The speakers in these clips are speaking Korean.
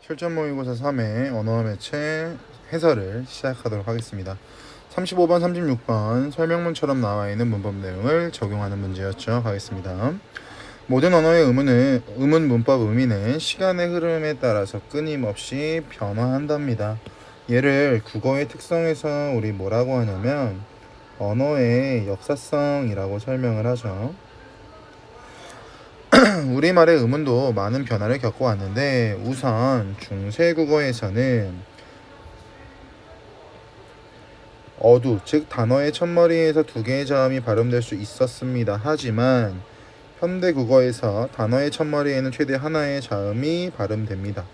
실전 모의고사 3회 언어 매체 해설을 시작하도록 하겠습니다. 35번, 36번 설명문처럼 나와 있는 문법 내용을 적용하는 문제였죠. 가겠습니다. 모든 언어의 의문, 문법 의미는 시간의 흐름에 따라서 끊임없이 변화한답니다. 얘를 국어의 특성에서 우리 뭐라고 하냐면 언어의 역사성이라고 설명을 하죠. 우리말의 의문도 많은 변화를 겪어왔는데 우선 중세국어에서는 어두, 즉 단어의 첫머리에서 두 개의 자음이 발음될 수 있었습니다. 하지만 현대국어에서 단어의 첫머리에는 최대 하나의 자음이 발음됩니다.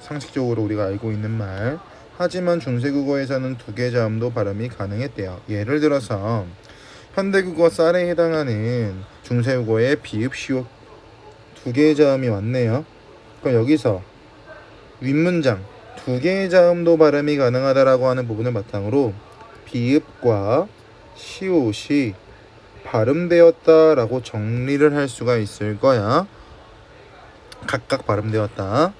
상식적으로 우리가 알고 있는 말. 하지만 중세국어에서는 두 개의 자음도 발음이 가능했대요. 예를 들어서 현대국어 쌀에 해당하는 중세국어의 비읍, 시옷 두 개의 자음이 왔네요. 그럼 여기서 윗문장 두 개의 자음도 발음이 가능하다라고 하는 부분을 바탕으로 비읍과 시옷이 발음되었다라고 정리를 할 수가 있을 거야. 각각 발음되었다.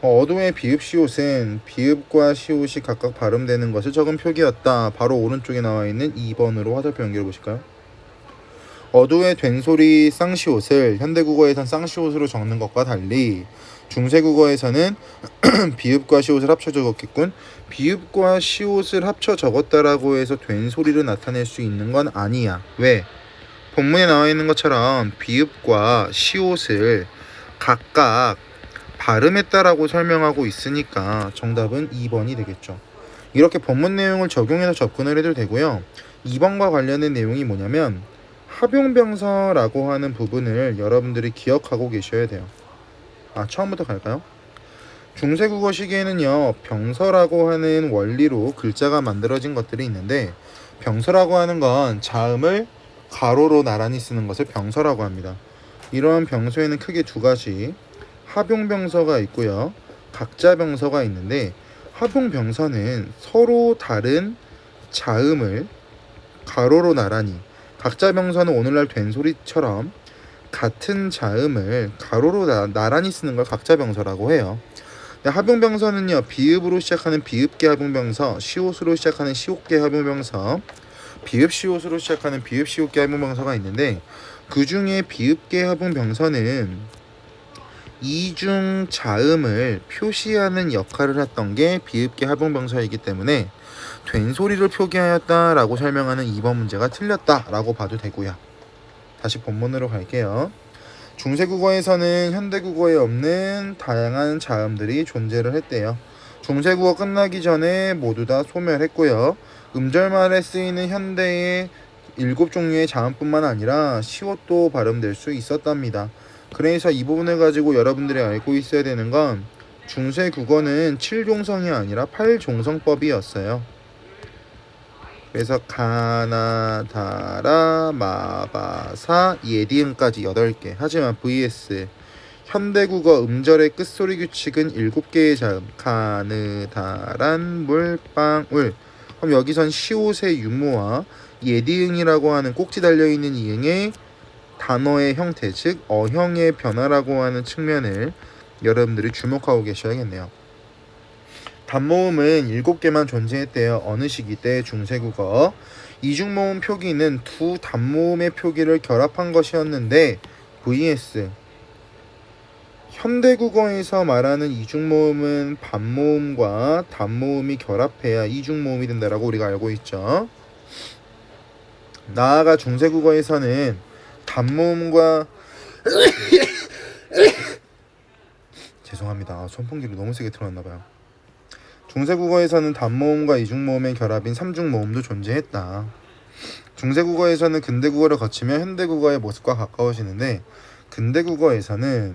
어두의 비읍 시옷은 비읍과 시옷이 각각 발음되는 것을 적은 표기였다. 바로 오른쪽에 나와 있는 2번으로 화살표 연결해 보실까요? 어두의 된소리 쌍시옷을 현대국어에선 쌍시옷으로 적는 것과 달리 중세국어에서는 비읍과 시옷을 합쳐 적었겠군. 비읍과 시옷을 합쳐 적었다라고 해서 된소리를 나타낼 수 있는 건 아니야. 왜? 본문에 나와 있는 것처럼 비읍과 시옷을 각각 발음했다라고 설명하고 있으니까 정답은 2번이 되겠죠. 이렇게 본문 내용을 적용해서 접근을 해도 되고요. 2번과 관련된 내용이 뭐냐면 합용병서라고 하는 부분을 여러분들이 기억하고 계셔야 돼요. 처음부터 갈까요? 중세국어 시기에는요, 병서라고 하는 원리로 글자가 만들어진 것들이 있는데 병서라고 하는 건 자음을 가로로 나란히 쓰는 것을 병서라고 합니다. 이러한 병서에는 크게 두 가지 합용병서가 있고요, 각자병서가 있는데 합용병서는 서로 다른 자음을 가로로 나란히, 각자병서는 오늘날 된소리처럼 같은 자음을 가로로 나란히 쓰는 걸 각자병서라고 해요. 합용병서는요, 비읍으로 시작하는 비읍계 합용병서, 시옷으로 시작하는 시옷계 합용병서, 비읍시옷으로 시작하는 비읍시옷계 합용병서가 있는데 그 중에 비읍계 합용병서는 이중 자음을 표시하는 역할을 했던 게 비읍계 합용병서이기 때문에 된소리를 표기하였다라고 설명하는 2번 문제가 틀렸다라고 봐도 되고요. 다시 본문으로 갈게요. 중세국어에서는 현대국어에 없는 다양한 자음들이 존재를 했대요. 중세국어 끝나기 전에 모두 다 소멸했고요. 음절말에 쓰이는 현대의 7종류의 자음뿐만 아니라 시옷도 발음될 수 있었답니다. 그래서 이 부분을 가지고 여러분들이 알고 있어야 되는 건 중세국어는 7종성이 아니라 8종성법이었어요. 그래서 가나, 다라, 마바사, 예디음까지 8개. 하지만 vs 현대국어 음절의 끝소리 규칙은 7개의 자음. 가느, 다란, 물, 빵, 울. 그럼 여기선 시옷의 유무와 예디응이라고 하는 꼭지 달려있는 이응의 단어의 형태, 즉 어형의 변화라고 하는 측면을 여러분들이 주목하고 계셔야겠네요. 단모음은 7개만 존재했대요. 어느 시기 때? 중세국어. 이중모음 표기는 두 단모음의 표기를 결합한 것이었는데 vs 현대국어에서 말하는 이중모음은 반모음과 단모음이 결합해야 이중모음이 된다라고 우리가 알고 있죠. 나아가 중세국어에서는 단모음과 죄송합니다. 선풍기를 너무 세게 틀어놨나봐요. 중세국어에서는 단모음과 이중모음의 결합인 삼중모음도 존재했다. 중세국어에서는 근대국어를 거치며 현대국어의 모습과 가까워지는데 근대국어에서는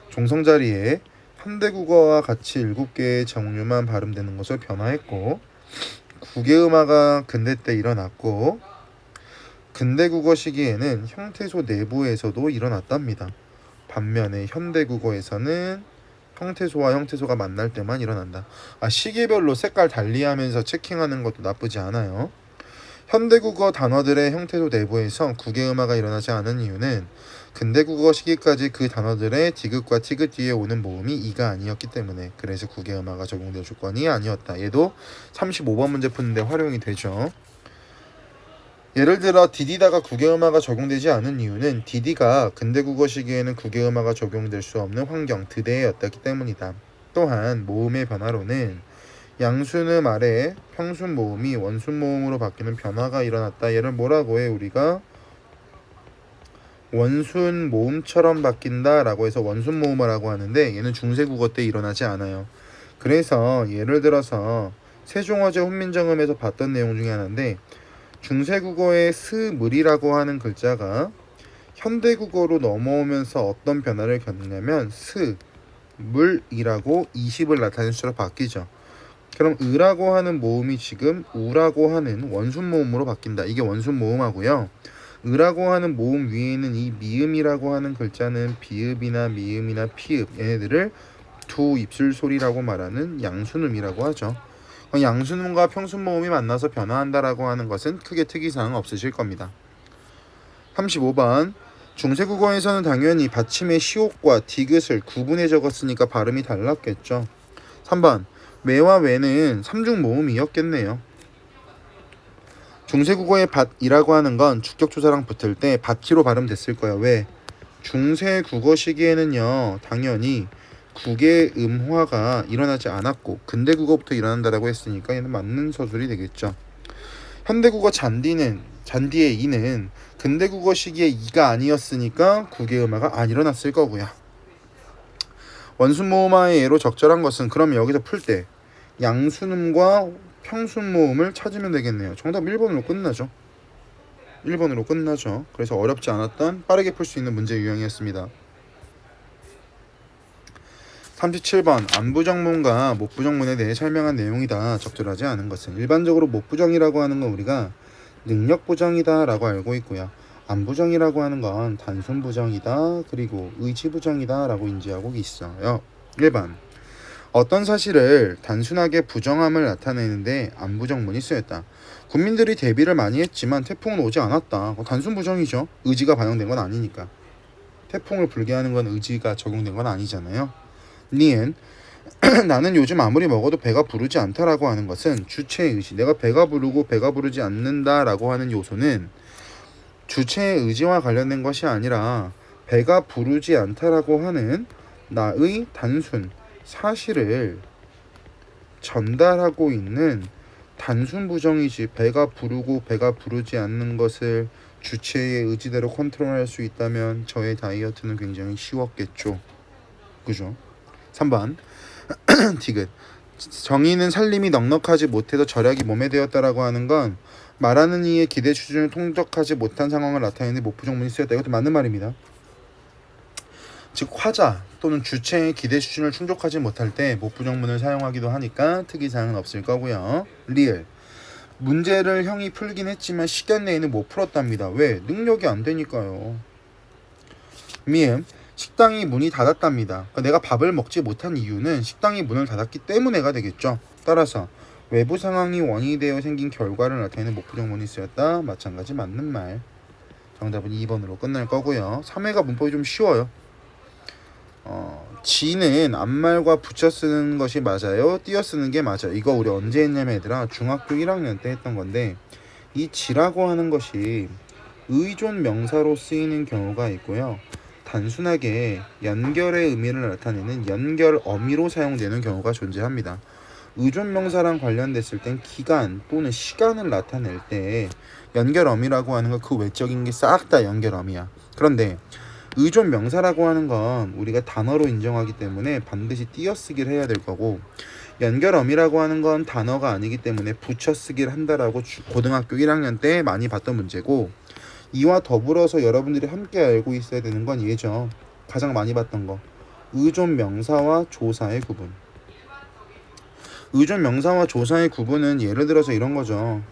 종성자리에 현대국어와 같이 7개의 종류만 발음되는 것으로 변화했고 구개음화가 근대 때 일어났고 근대국어 시기에는 형태소 내부에서도 일어났답니다. 반면에 현대국어에서는 형태소와 형태소가 만날 때만 일어난다. 시기별로 색깔 달리하면서 체킹하는 것도 나쁘지 않아요. 현대국어 단어들의 형태소 내부에서 구개음화가 일어나지 않은 이유는 근대 국어 시기까지 그 단어들의 디귿과 티귿 뒤에 오는 모음이 이가 아니었기 때문에 그래서 국외음화가 적용될 조건이 아니었다. 얘도 35번 문제 푸는데 활용이 되죠. 예를 들어 디디다가 국외음화가 적용되지 않은 이유는 디디가 근대 국어 시기에는 국외음화가 적용될 수 없는 환경 드대였기 때문이다. 또한 모음의 변화로는 양순음 아래 평순 모음이 원순 모음으로 바뀌는 변화가 일어났다. 얘를 뭐라고 해? 우리가 원순 모음처럼 바뀐다 라고 해서 원순 모음어라고 하는데 얘는 중세국어 때 일어나지 않아요. 그래서 예를 들어서 세종어제 훈민정음에서 봤던 내용 중에 하나인데 중세국어의 스물이라고 하는 글자가 현대국어로 넘어오면서 어떤 변화를 겪느냐면 스물이라고 20을 나타낸 수로 바뀌죠. 그럼 으라고 하는 모음이 지금 우라고 하는 원순 모음으로 바뀐다. 이게 원순 모음하고요. 으라고 하는 모음 위에 있는 이 미음이라고 하는 글자는 비읍이나 미음이나 피읍 얘네들을 두 입술 소리라고 말하는 양순음이라고 하죠. 양순음과 평순 모음이 만나서 변화한다라고 하는 것은 크게 특이사항 없으실 겁니다. 35번 중세국어에서는 당연히 받침의 시옷과 디귿을 구분해 적었으니까 발음이 달랐겠죠. 3번 매와 외는 삼중 모음이었겠네요. 중세국어의 밭이라고 하는 건 주격조사랑 붙을 때 밭기로 발음됐을 거예요. 왜? 중세국어 시기에는요 당연히 국의 음화가 일어나지 않았고 근대국어부터 일어난다라고 했으니까 얘는 맞는 서술이 되겠죠. 현대국어 잔디의 이는 근대국어 시기에 이가 아니었으니까 국의 음화가 안 일어났을 거고요. 원순모음화의 예로 적절한 것은 그럼 여기서 풀 때 양순음과 평순모음을 찾으면 되겠네요. 정답 1번으로 끝나죠. 1번으로 끝나죠. 그래서 어렵지 않았던 빠르게 풀 수 있는 문제 유형이었습니다. 37번 안부정문과 못부정문에 대해 설명한 내용이다. 적절하지 않은 것은 일반적으로 못부정이라고 하는 건 우리가 능력부정이다 라고 알고 있고요. 안부정이라고 하는 건 단순부정이다 그리고 의지부정이다 라고 인지하고 있어요. 1번 어떤 사실을 단순하게 부정함을 나타내는데 안부정문이 쓰였다. 국민들이 대비를 많이 했지만 태풍은 오지 않았다. 단순 부정이죠. 의지가 반영된 건 아니니까. 태풍을 불게 하는 건 의지가 적용된 건 아니잖아요. 니은 나는 요즘 아무리 먹어도 배가 부르지 않다라고 하는 것은 주체의 의지. 내가 배가 부르고 배가 부르지 않는다라고 하는 요소는 주체의 의지와 관련된 것이 아니라 배가 부르지 않다라고 하는 나의 단순 사실을 전달하고 있는 단순 부정이지 배가 부르고 배가 부르지 않는 것을 주체의 의지대로 컨트롤할 수 있다면 저의 다이어트는 굉장히 쉬웠겠죠. 그죠? 3번 디귿 정의는 살림이 넉넉하지 못해도 절약이 몸에 되었다라고 하는 건 말하는 이의 기대 수준을 통적하지 못한 상황을 나타내는 못부정문이 쓰였다. 이것도 맞는 말입니다. 즉 화자 또는 주체의 기대 수준을 충족하지 못할 때 못부정문을 사용하기도 하니까 특이사항은 없을 거고요. 리을 문제를 형이 풀긴 했지만 시간 내에는 못 풀었답니다. 왜? 능력이 안 되니까요. 미음 식당이 문이 닫았답니다. 그러니까 내가 밥을 먹지 못한 이유는 식당이 문을 닫았기 때문에가 되겠죠. 따라서 외부 상황이 원인이 되어 생긴 결과를 나타내는 못부정문이 쓰였다. 마찬가지 맞는 말. 정답은 2번으로 끝날 거고요. 3회가 문법이 좀 쉬워요. 지는 앞말과 붙여 쓰는 것이 맞아요? 띄어 쓰는 게 맞아요? 이거 우리 언제 했냐면 얘들아 중학교 1학년 때 했던 건데 이 지라고 하는 것이 의존 명사로 쓰이는 경우가 있고요. 단순하게 연결의 의미를 나타내는 연결 어미로 사용되는 경우가 존재합니다. 의존 명사랑 관련됐을 땐 기간 또는 시간을 나타낼 때 연결 어미라고 하는 건 그 외적인 게 싹 다 연결 어미야. 그런데 의존 명사라고 하는 건 우리가 단어로 인정하기 때문에 반드시 띄어쓰기를 해야 될 거고 연결 어미라고 하는 건 단어가 아니기 때문에 붙여쓰기를 한다라고 고등학교 1학년 때 많이 봤던 문제고 이와 더불어서 여러분들이 함께 알고 있어야 되는 건 얘죠. 가장 많이 봤던 거 의존 명사와 조사의 구분. 의존 명사와 조사의 구분은 예를 들어서 이런 거죠.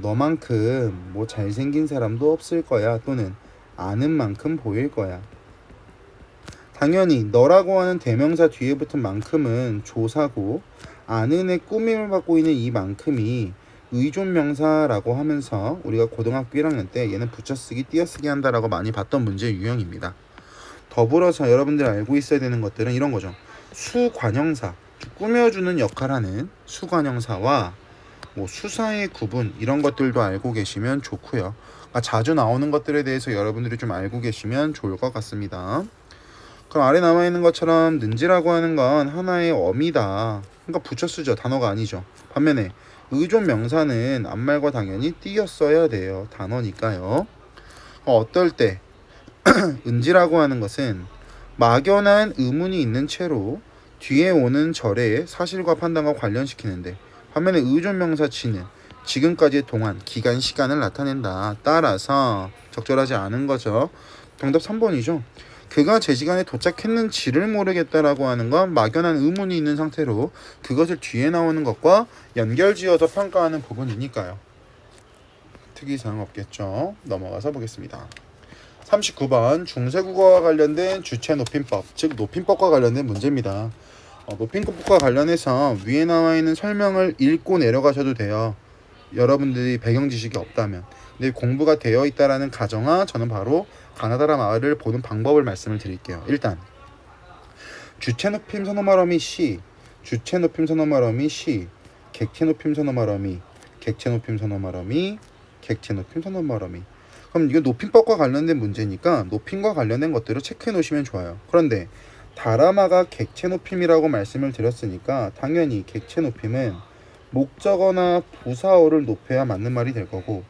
너만큼 뭐 잘생긴 사람도 없을 거야 또는 아는 만큼 보일 거야. 당연히 너라고 하는 대명사 뒤에 붙은 만큼은 조사고 아는의 꾸밈을 받고 있는 이 만큼이 의존명사라고 하면서 우리가 고등학교 1학년 때 얘는 붙여쓰기, 띄어쓰기 한다라고 많이 봤던 문제 유형입니다. 더불어서 여러분들이 알고 있어야 되는 것들은 이런 거죠. 수관형사, 꾸며주는 역할하는 수관형사와 뭐 수사의 구분 이런 것들도 알고 계시면 좋고요. 그러니까 자주 나오는 것들에 대해서 여러분들이 좀 알고 계시면 좋을 것 같습니다. 그럼 아래 나와 있는 것처럼 는지라고 하는 건 하나의 어미다. 그러니까 붙여 쓰죠. 단어가 아니죠. 반면에 의존 명사는 앞말과 당연히 띄었어야 돼요. 단어니까요. 어떨 때 은지라고 하는 것은 막연한 의문이 있는 채로 뒤에 오는 절의 사실과 판단과 관련시키는데, 반면에 의존 명사치는 지금까지의 동안, 기간, 시간을 나타낸다. 따라서 적절하지 않은 거죠. 정답 3번이죠. 그가 제 시간에 도착했는지를 모르겠다라고 하는 건 막연한 의문이 있는 상태로 그것을 뒤에 나오는 것과 연결지어서 평가하는 부분이니까요. 특이사항 없겠죠. 넘어가서 보겠습니다. 39번 중세국어와 관련된 주체 높임법, 즉 높임법과 관련된 문제입니다. 높임법과 관련해서 위에 나와 있는 설명을 읽고 내려가셔도 돼요. 여러분들이 배경 지식이 없다면. 근데 공부가 되어 있다라는 가정하 저는 바로 가나다라 마을을 보는 방법을 말씀을 드릴게요. 일단 주체 높임 선어 말어미 시, 주체 높임 선어 말어미 시, 객체 높임 선어 말어미, 객체 높임 선어 말어미, 객체 높임 선어 말어미. 그럼 이거 높임법과 관련된 문제니까 높임과 관련된 것들을 체크해 놓으시면 좋아요. 그런데 다라마가 객체 높임이라고 말씀을 드렸으니까 당연히 객체 높임은 목적어나 부사어를 높여야 맞는 말이 될 거고,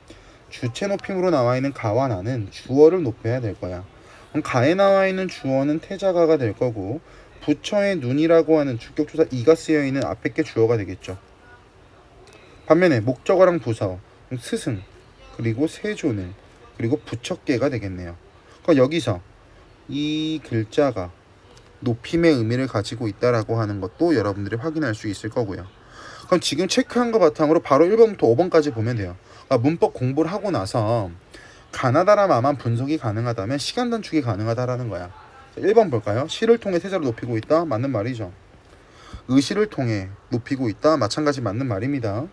주체 높임으로 나와 있는 가와 나는 주어를 높여야 될 거야. 그럼 가에 나와 있는 주어는 태자가가 될 거고, 부처의 눈이라고 하는 주격조사 이가 쓰여 있는 앞에 게 주어가 되겠죠. 반면에 목적어랑 부사어, 스승, 그리고 세존을, 그리고 부처께가 되겠네요. 그러니까 여기서 이 글자가 높임의 의미를 가지고 있다라고 하는 것도 여러분들이 확인할 수 있을 거고요. 그럼 지금 체크한 거 바탕으로 바로 1번부터 5번까지 보면 돼요. 그러니까 문법 공부를 하고 나서 가나다라마만 분석이 가능하다면 시간 단축이 가능하다라는 거야. 1번 볼까요? 시를 통해 태자를 높이고 있다. 맞는 말이죠. 의시를 통해 높이고 있다. 마찬가지 맞는 말입니다.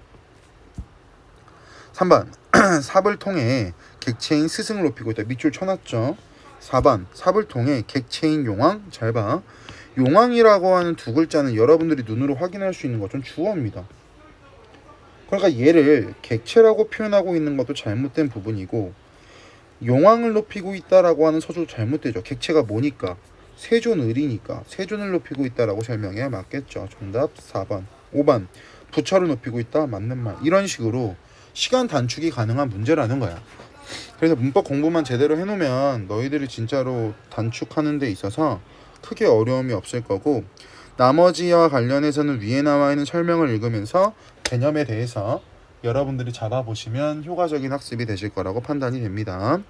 3번 삽을 통해 객체인 스승을 높이고 있다. 밑줄 쳐놨죠. 4번 삽을 통해 객체인 용왕. 잘 봐. 용왕이라고 하는 두 글자는 여러분들이 눈으로 확인할 수 있는 것은 주어입니다. 그러니까 얘를 객체라고 표현하고 있는 것도 잘못된 부분이고, 용왕을 높이고 있다라고 하는 서술도 잘못되죠. 객체가 뭐니까? 세존을이니까 세존을 높이고 있다라고 설명해야 맞겠죠. 정답 4번. 5번 부처를 높이고 있다. 맞는 말. 이런 식으로 시간 단축이 가능한 문제라는 거야. 그래서 문법 공부만 제대로 해놓으면 너희들이 진짜로 단축하는 데 있어서 크게 어려움이 없을 거고, 나머지와 관련해서는 위에 나와 있는 설명을 읽으면서 개념에 대해서 여러분들이 잡아보시면 효과적인 학습이 되실 거라고 판단이 됩니다.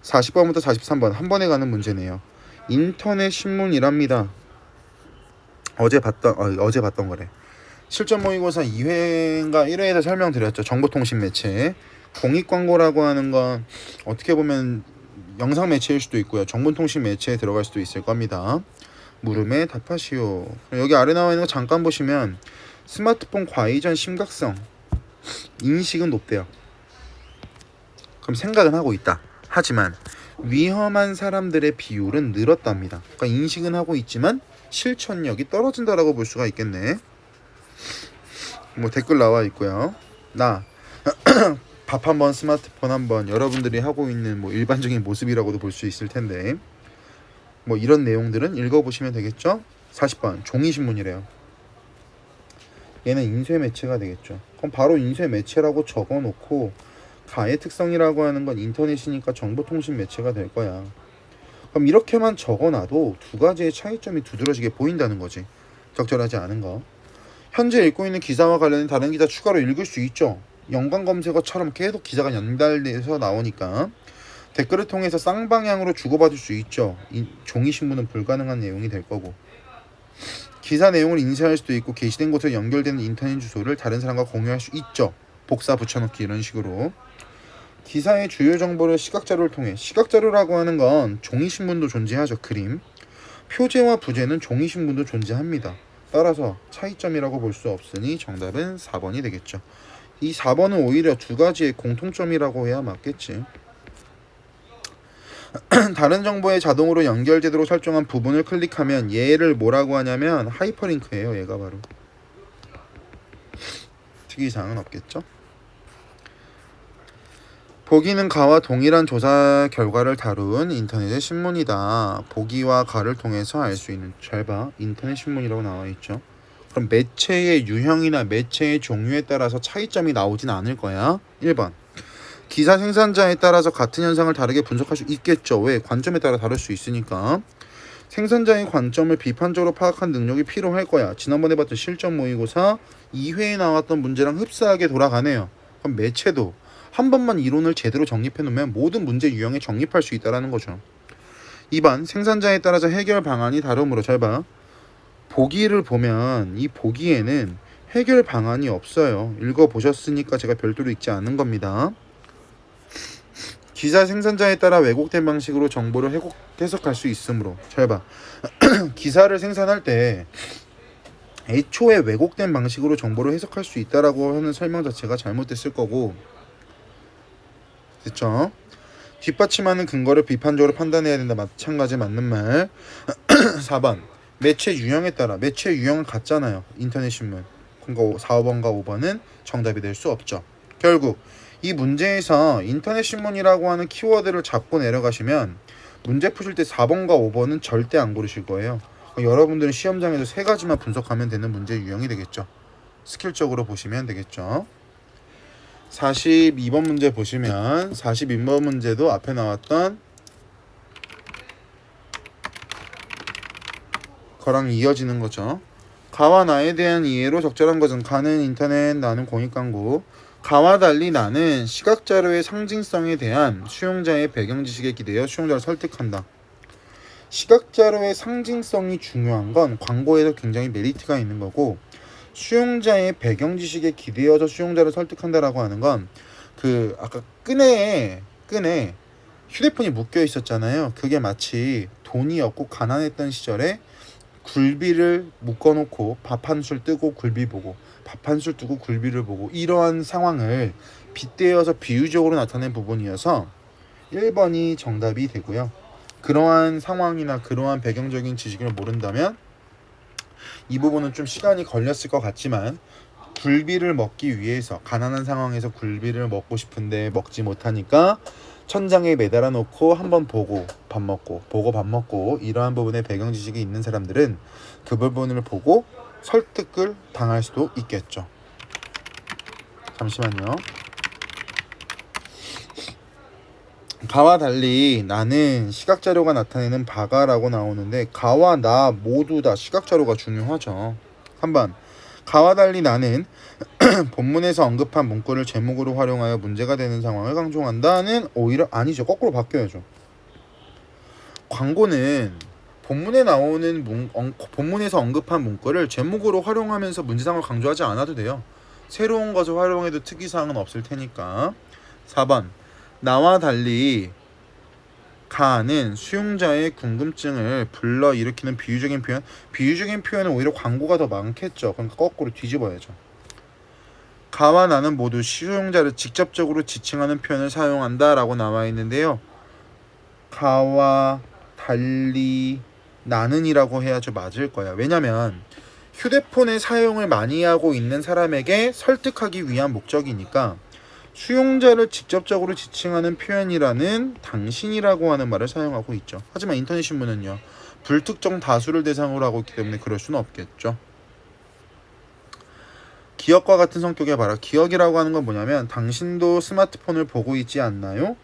40번부터 43번 한 번에 가는 문제네요. 인터넷 신문이랍니다. 어제 봤던 거래. 실전 모의고사 2회인가 1회에서 설명드렸죠. 정보통신 매체. 공익광고라고 하는 건 어떻게 보면 영상 매체일 수도 있고요. 정보통신 매체에 들어갈 수도 있을 겁니다. 물음에 답하시오. 여기 아래 나와 있는 거 잠깐 보시면 스마트폰 과이전 심각성 인식은 높대요. 그럼 생각은 하고 있다. 하지만 위험한 사람들의 비율은 늘었답니다. 그러니까 인식은 하고 있지만 실천력이 떨어진다라고 볼 수가 있겠네. 뭐 댓글 나와 있고요. 나 밥 한번 스마트폰 한번 여러분들이 하고 있는 뭐 일반적인 모습이라고도 볼 수 있을 텐데, 뭐 이런 내용들은 읽어보시면 되겠죠. 40번 종이신문이래요. 얘는 인쇄 매체가 되겠죠. 그럼 바로 인쇄 매체라고 적어놓고 가의 특성이라고 하는 건 인터넷이니까 정보통신 매체가 될 거야. 그럼 이렇게만 적어놔도 두 가지의 차이점이 두드러지게 보인다는 거지. 적절하지 않은 거. 현재 읽고 있는 기사와 관련된 다른 기사 추가로 읽을 수 있죠. 연관 검색어처럼 계속 기사가 연달돼서 나오니까 댓글을 통해서 쌍방향으로 주고받을 수 있죠. 종이신문은 불가능한 내용이 될 거고, 기사 내용을 인쇄할 수도 있고 게시된 곳에 연결되는 인터넷 주소를 다른 사람과 공유할 수 있죠. 복사 붙여넣기 이런 식으로. 기사의 주요 정보를 시각자료를 통해, 시각자료라고 하는 건 종이신문도 존재하죠. 그림. 표제와 부제는 종이신문도 존재합니다. 따라서 차이점이라고 볼 수 없으니 정답은 4번이 되겠죠. 이 4번은 오히려 두 가지의 공통점이라고 해야 맞겠지. 다른 정보에 자동으로 연결되도록 설정한 부분을 클릭하면 얘를 뭐라고 하냐면 하이퍼링크예요. 얘가 바로. 특이사항은 없겠죠. 보기는 가와 동일한 조사 결과를 다룬 인터넷의 신문이다. 보기와 가를 통해서 알 수 있는. 잘 봐. 인터넷 신문이라고 나와 있죠. 그럼 매체의 유형이나 매체의 종류에 따라서 차이점이 나오진 않을 거야. 1번. 기사 생산자에 따라서 같은 현상을 다르게 분석할 수 있겠죠. 왜? 관점에 따라 다를 수 있으니까. 생산자의 관점을 비판적으로 파악한 능력이 필요할 거야. 지난번에 봤던 실전 모의고사 2회에 나왔던 문제랑 흡사하게 돌아가네요. 그럼 매체도 한 번만 이론을 제대로 정립해 놓으면 모든 문제 유형에 정립할 수 있다는 거죠. 2번. 생산자에 따라서 해결 방안이 다르므로. 잘 봐. 보기를 보면 이 보기에는 해결 방안이 없어요. 읽어보셨으니까 제가 별도로 읽지 않은 겁니다. 기사 생산자에 따라 왜곡된 방식으로 정보를 해석할 수 있으므로. 잘 봐. 기사를 생산할 때 애초에 왜곡된 방식으로 정보를 해석할 수 있다라고 하는 설명 자체가 잘못됐을 거고, 됐죠? 뒷받침하는 근거를 비판적으로 판단해야 된다. 마찬가지 맞는 말. 4번. 매체 유형에 따라. 매체 유형은 같잖아요. 인터넷 신문. 그러니까 4번과 5번은 정답이 될 수 없죠. 결국 이 문제에서 인터넷 신문이라고 하는 키워드를 잡고 내려가시면 문제 푸실 때 4번과 5번은 절대 안 고르실 거예요. 그러니까 여러분들은 시험장에서 세 가지만 분석하면 되는 문제 유형이 되겠죠. 스킬적으로 보시면 되겠죠. 42번 문제 보시면 42번 문제도 앞에 나왔던 거랑 이어지는 거죠. 가와 나에 대한 이해로 적절한 것은 가는 인터넷, 나는 공익광고. 가와 달리 나는 시각자료의 상징성에 대한 수용자의 배경지식에 기대어 수용자를 설득한다. 시각자료의 상징성이 중요한 건 광고에서 굉장히 메리트가 있는 거고, 수용자의 배경지식에 기대어서 수용자를 설득한다라고 하는 건 그 아까 끈에 휴대폰이 묶여 있었잖아요. 그게 마치 돈이 없고 가난했던 시절에 굴비를 묶어놓고 밥 한 술 뜨고 굴비 보고, 밥 한 술 뜨고 굴비를 보고, 이러한 상황을 빗대어서 비유적으로 나타낸 부분이어서 1번이 정답이 되고요. 그러한 상황이나 그러한 배경적인 지식을 모른다면 이 부분은 좀 시간이 걸렸을 것 같지만, 굴비를 먹기 위해서 가난한 상황에서 굴비를 먹고 싶은데 먹지 못하니까 천장에 매달아 놓고 한번 보고 밥 먹고 보고 밥 먹고, 이러한 부분에 배경 지식이 있는 사람들은 그 부분을 보고 설득을 당할 수도 있겠죠. 잠시만요. 가와 달리 나는 시각자료가 나타내는 바가라고 나오는데, 가와 나 모두 다 시각자료가 중요하죠. 3번. 가와 달리 나는 본문에서 언급한 문구를 제목으로 활용하여 문제가 되는 상황을 강조한다는 오히려 아니죠. 거꾸로 바뀌어야죠. 광고는 본문에 나오는 본문에서 언급한 문구를 제목으로 활용하면서 문제상을 강조하지 않아도 돼요. 새로운 것을 활용해도 특이사항은 없을 테니까. 4번. 나와 달리 가는 수용자의 궁금증을 불러일으키는 비유적인 표현. 비유적인 표현은 오히려 광고가 더 많겠죠. 그러니까 거꾸로 뒤집어야죠. 가와 나는 모두 수용자를 직접적으로 지칭하는 표현을 사용한다 라고 나와 있는데요. 가와 달리 나는 이라고 해야죠. 맞을 거야. 왜냐면 휴대폰의 사용을 많이 하고 있는 사람에게 설득하기 위한 목적이니까 수용자를 직접적으로 지칭하는 표현이라는 당신이라고 하는 말을 사용하고 있죠. 하지만 인터넷 신문은요, 불특정 다수를 대상으로 하고 있기 때문에 그럴 수는 없겠죠. 기억과 같은 성격의 바라. 기억이라고 하는 건 뭐냐면, 당신도 스마트폰을 보고 있지 않나요?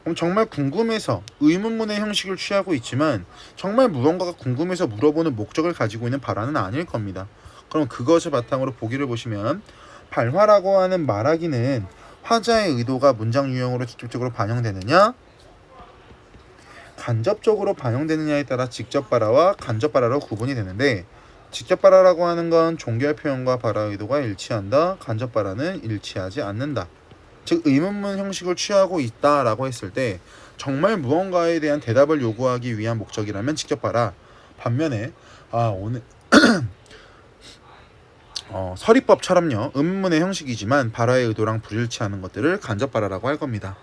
그럼 정말 궁금해서 의문문의 형식을 취하고 있지만 정말 무언가가 궁금해서 물어보는 목적을 가지고 있는 발언은 아닐 겁니다. 그럼 그것을 바탕으로 보기를 보시면, 발화라고 하는 말하기는 화자의 의도가 문장 유형으로 직접적으로 반영되느냐, 간접적으로 반영되느냐에 따라 직접 발화와 간접 발화로 구분이 되는데, 직접 발화라고 하는 건 종결 표현과 발화 의도가 일치한다. 간접 발화는 일치하지 않는다. 즉 의문문 형식을 취하고 있다라고 했을 때 정말 무언가에 대한 대답을 요구하기 위한 목적이라면 직접 발화. 반면에 서리법처럼요. 음문의 형식이지만 발화의 의도랑 불일치하는 것들을 간접 발화라고 할 겁니다.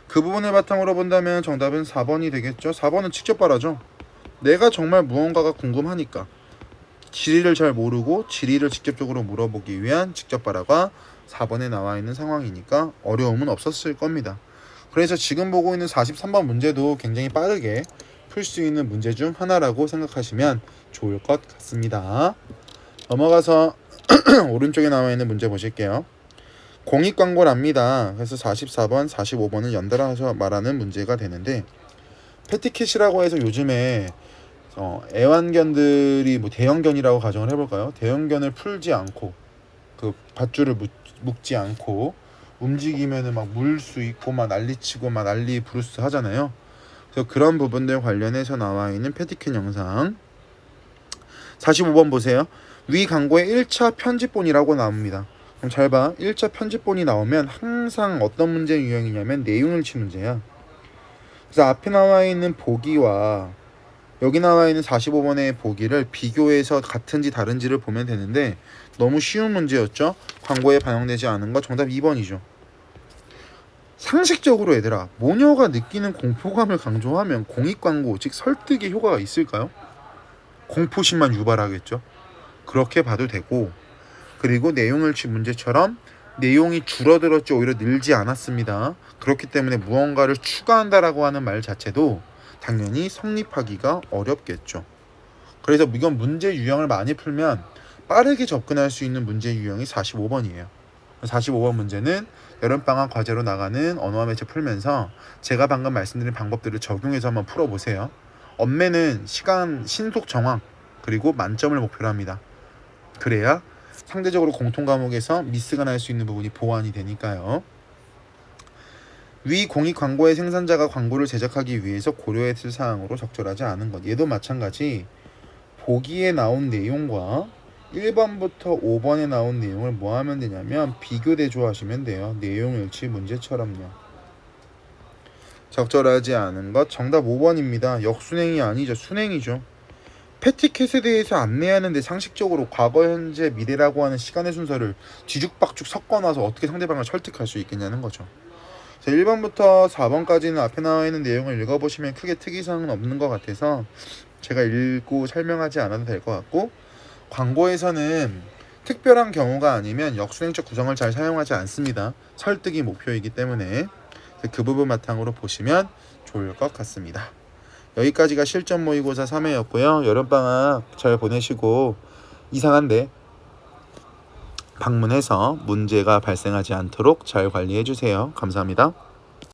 그 부분을 바탕으로 본다면 정답은 4번이 되겠죠. 4번은 직접 발화죠. 내가 정말 무언가가 궁금하니까 지리를 잘 모르고 지리를 직접적으로 물어보기 위한 직접 발화가 4번에 나와 있는 상황이니까 어려움은 없었을 겁니다. 그래서 지금 보고 있는 43번 문제도 굉장히 빠르게 풀 수 있는 문제 중 하나라고 생각하시면 좋을 것 같습니다. 넘어가서 오른쪽에 나와 있는 문제 보실게요. 공익광고랍니다. 그래서 44번, 45번을 연달아서 말하는 문제가 되는데, 패티켓이라고 해서 요즘에 애완견들이 뭐 대형견이라고 가정을 해볼까요? 대형견을 풀지 않고 그 밧줄을 묶지 않고 움직이면은 막 물 수 있고 막 난리치고 막 난리 부르스 하잖아요. 그래서 그런 부분들 관련해서 나와 있는 패티켓 영상 45번 보세요. 위 광고에 1차 편집본이라고 나옵니다. 그럼 잘 봐. 1차 편집본이 나오면 항상 어떤 문제 유형이냐면 내용일치 문제야. 그래서 앞에 나와 있는 보기와 여기 나와 있는 45번의 보기를 비교해서 같은지 다른지를 보면 되는데 너무 쉬운 문제였죠. 광고에 반영되지 않은 거 정답 2번이죠. 상식적으로 얘들아, 모녀가 느끼는 공포감을 강조하면 공익광고 즉 설득의 효과가 있을까요? 공포심만 유발하겠죠. 그렇게 봐도 되고, 그리고 내용일치 문제처럼 내용이 줄어들었지 오히려 늘지 않았습니다. 그렇기 때문에 무언가를 추가한다라고 하는 말 자체도 당연히 성립하기가 어렵겠죠. 그래서 이건 문제 유형을 많이 풀면 빠르게 접근할 수 있는 문제 유형이 45번이에요. 45번 문제는 여름방학 과제로 나가는 언어와 매체 풀면서 제가 방금 말씀드린 방법들을 적용해서 한번 풀어보세요. 엄매는 시간 신속 정확 그리고 만점을 목표로 합니다. 그래야 상대적으로 공통 과목에서 미스가 날 수 있는 부분이 보완이 되니까요. 위 공익 광고의 생산자가 광고를 제작하기 위해서 고려했을 사항으로 적절하지 않은 것. 얘도 마찬가지. 보기에 나온 내용과 1번부터 5번에 나온 내용을 뭐 하면 되냐면 비교 대조하시면 돼요. 내용일치 문제처럼요. 적절하지 않은 것 정답 5번입니다. 역순행이 아니죠. 순행이죠. 패티켓에 대해서 안내하는데 상식적으로 과거, 현재, 미래라고 하는 시간의 순서를 뒤죽박죽 섞어놔서 어떻게 상대방을 설득할 수 있겠냐는 거죠. 자, 1번부터 4번까지는 앞에 나와 있는 내용을 읽어보시면 크게 특이사항은 없는 것 같아서 제가 읽고 설명하지 않아도 될 것 같고, 광고에서는 특별한 경우가 아니면 역순행적 구성을 잘 사용하지 않습니다. 설득이 목표이기 때문에 그 부분 바탕으로 보시면 좋을 것 같습니다. 여기까지가 실전 모의고사 3회였고요. 여름방학 잘 보내시고 이상한데 방문해서 문제가 발생하지 않도록 잘 관리해 주세요. 감사합니다.